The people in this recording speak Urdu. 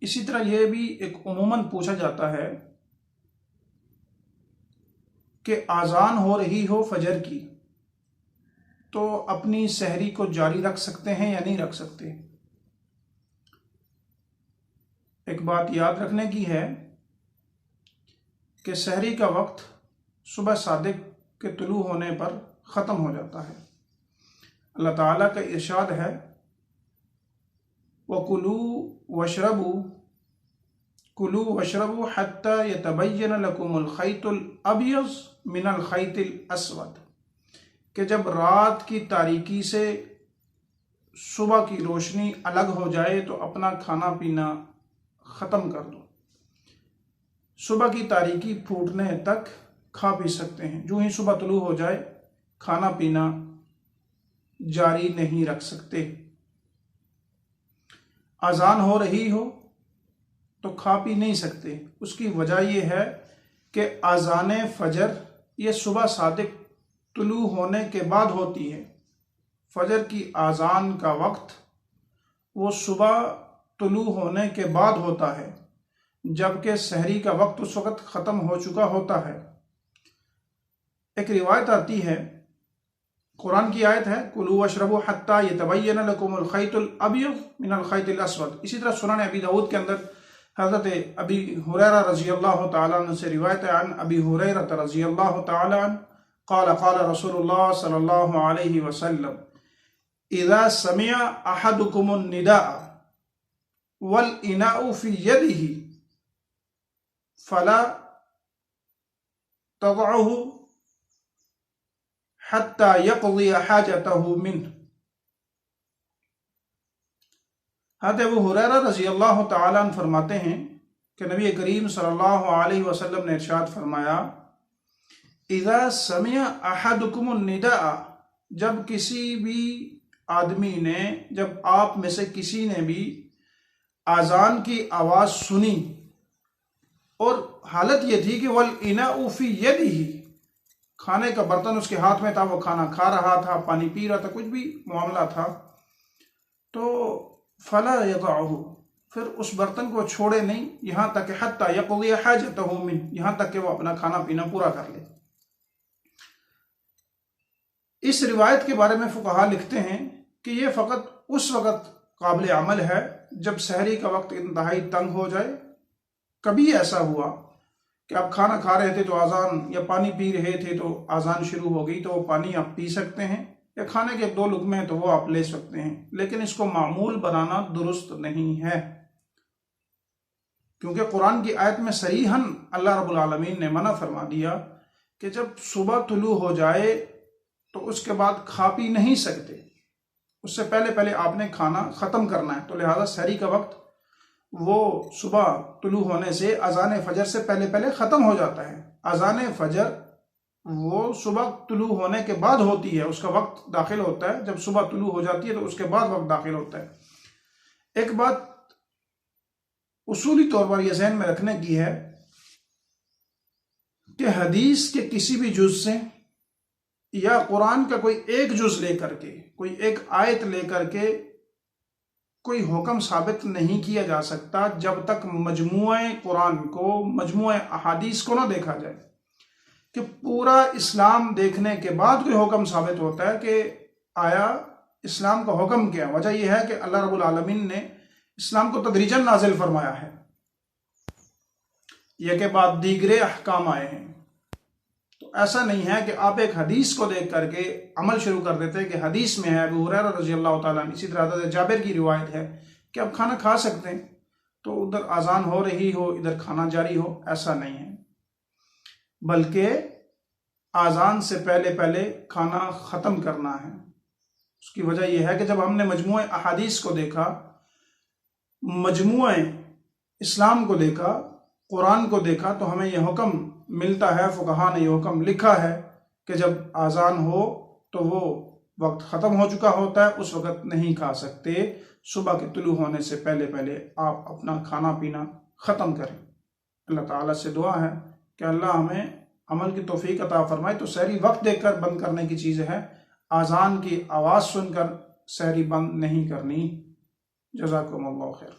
اسی طرح یہ بھی ایک عموماً پوچھا جاتا ہے کہ اذان ہو رہی ہو فجر کی تو اپنی سحری کو جاری رکھ سکتے ہیں یا نہیں رکھ سکتے؟ ایک بات یاد رکھنے کی ہے کہ سحری کا وقت صبح صادق کے طلوع ہونے پر ختم ہو جاتا ہے۔ اللہ تعالیٰ کا ارشاد ہے وَكُلُوا وَاشْرَبُوا كُلُوا وَاشْرَبُوا حَتَّى يَتَبَيَّنَ لَكُمُ الْخَيْطُ الْأَبْيَضُ مِنَ الْخَيْطِ الْأَسْوَدِ، کہ جب رات کی تاریکی سے صبح کی روشنی الگ ہو جائے تو اپنا کھانا پینا ختم کر دو۔ صبح کی تاریکی پھوٹنے تک کھا پی سکتے ہیں، جو ہی صبح طلوع ہو جائے کھانا پینا جاری نہیں رکھ سکتے۔ اذان ہو رہی ہو تو کھا پی نہیں سکتے۔ اس کی وجہ یہ ہے کہ اذان فجر یہ صبح صادق طلوع ہونے کے بعد ہوتی ہے۔ فجر کی اذان کا وقت وہ صبح طلوع ہونے کے بعد ہوتا ہے، جبکہ سحری کا وقت اس وقت ختم ہو چکا ہوتا ہے۔ ایک روایت آتی ہے، قرآن کی آیت ہے کلوا واشربوا حتی یتبین لکم الخیط الابیض من الخیط الاسود۔ اسی طرح سنن ابی داؤد کے اندر حضرت ابی ہریرہ رضی اللہ تعالیٰ عنہ سے روایت ہے، عن ابی ہریرہ رضی اللہ تعالیٰ عنہ قال قال رسول اللہ صلی اللہ علیہ وسلم اذا سمع احدکم النداء والاناء فی یدہ فلا تضعه حتی یقضی حاجتہ منہ۔ حضرت ابو ہریرہ رضی اللہ تعالیٰ عنہ فرماتے ہیں کہ نبی کریم صلی اللہ علیہ وسلم نے ارشاد فرمایا اذا سمع احدکم النداء، جب کسی بھی آدمی نے، جب آپ میں سے کسی نے بھی اذان کی آواز سنی اور حالت یہ تھی کہ والاناء فی یدہ، کھانے کا برتن اس کے ہاتھ میں تھا، وہ کھانا کھا رہا تھا، پانی پی رہا تھا، کچھ بھی معاملہ تھا، تو فلا یضعہ، پھر اس برتن کو چھوڑے نہیں یہاں تک کہ حتی یقضی حاجتہ منہ، یہاں تک کہ وہ اپنا کھانا پینا پورا کر لے۔ اس روایت کے بارے میں فقہاء لکھتے ہیں کہ یہ فقط اس وقت قابل عمل ہے جب سحری کا وقت انتہائی تنگ ہو جائے۔ کبھی ایسا ہوا کہ آپ کھانا کھا رہے تھے تو اذان، یا پانی پی رہے تھے تو اذان شروع ہو گئی، تو وہ پانی آپ پی سکتے ہیں، یا کھانے کے ایک دو لقمے ہیں تو وہ آپ لے سکتے ہیں، لیکن اس کو معمول بنانا درست نہیں ہے، کیونکہ قرآن کی آیت میں صریحاً اللہ رب العالمین نے منع فرما دیا کہ جب صبح طلوع ہو جائے تو اس کے بعد کھا پی نہیں سکتے، اس سے پہلے آپ نے کھانا ختم کرنا ہے۔ تو لہذا سحری کا وقت وہ صبح طلوع ہونے سے اذان فجر سے پہلے ختم ہو جاتا ہے۔ اذان فجر وہ صبح طلوع ہونے کے بعد ہوتی ہے، اس کا وقت داخل ہوتا ہے، جب صبح طلوع ہو جاتی ہے تو اس کے بعد وقت داخل ہوتا ہے۔ ایک بات اصولی طور پر یہ ذہن میں رکھنے کی ہے کہ حدیث کے کسی بھی جز سے یا قرآن کا کوئی ایک جز لے کر کے، کوئی ایک آیت لے کر کے کوئی حکم ثابت نہیں کیا جا سکتا جب تک مجموعہ قرآن کو، مجموعہ احادیث کو نہ دیکھا جائے، کہ پورا اسلام دیکھنے کے بعد کوئی حکم ثابت ہوتا ہے کہ آیا اسلام کا حکم کیا۔ وجہ یہ ہے کہ اللہ رب العالمین نے اسلام کو تدریجاً نازل فرمایا ہے، یہ کہ بعد دیگرے احکام آئے ہیں۔ تو ایسا نہیں ہے کہ آپ ایک حدیث کو دیکھ کر کے عمل شروع کر دیتے کہ حدیث میں ہے، ابو ہریرہ رضی اللہ تعالیٰ عنہ، اسی طرح حضرت جابر کی روایت ہے کہ آپ کھانا کھا سکتے ہیں، تو ادھر اذان ہو رہی ہو ادھر کھانا جاری ہو، ایسا نہیں ہے، بلکہ اذان سے پہلے کھانا ختم کرنا ہے۔ اس کی وجہ یہ ہے کہ جب ہم نے مجموعہ احادیث کو دیکھا، مجموعہ اسلام کو دیکھا، قرآن کو دیکھا، تو ہمیں یہ حکم ملتا ہے، فقہاء نے یہ حکم لکھا ہے کہ جب اذان ہو تو وہ وقت ختم ہو چکا ہوتا ہے، اس وقت نہیں کھا سکتے، صبح کے طلوع ہونے سے پہلے آپ اپنا کھانا پینا ختم کریں۔ اللہ تعالیٰ سے دعا ہے کہ اللہ ہمیں عمل کی توفیق عطا فرمائے۔ تو سحری وقت دیکھ کر بند کرنے کی چیز ہے، اذان کی آواز سن کر سحری بند نہیں کرنی۔ جزاکم اللہ خیر۔